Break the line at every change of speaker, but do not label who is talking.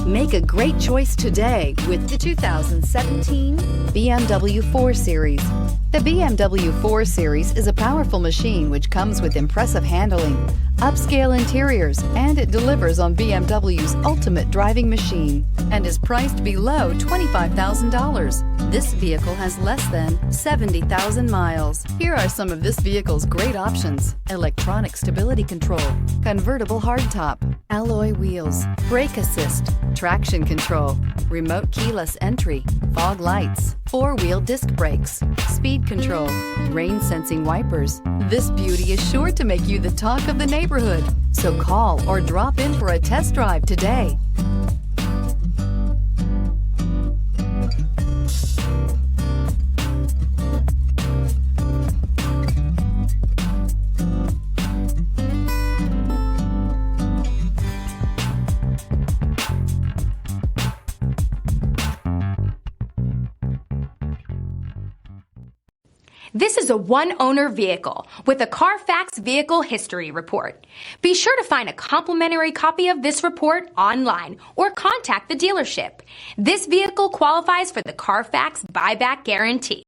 Make a great choice today with the 2017 BMW 4 Series. The BMW 4 Series is a powerful machine which comes with impressive handling, upscale interiors, and it delivers on BMW's ultimate driving machine and is priced below $25,000. This vehicle has less than 70,000 miles. Here are some of this vehicle's great options: electronic stability control, convertible hardtop, alloy wheels, brake assist, traction control, remote keyless entry, fog lights, four-wheel disc brakes, speed control, rain sensing wipers. This beauty is sure to make you the talk of the neighborhood. So call or drop in for a test drive today.
This is a one-owner vehicle with a CARFAX Vehicle History Report. Be sure to find a complimentary copy of this report online or contact the dealership. This vehicle qualifies for the CARFAX Buyback Guarantee.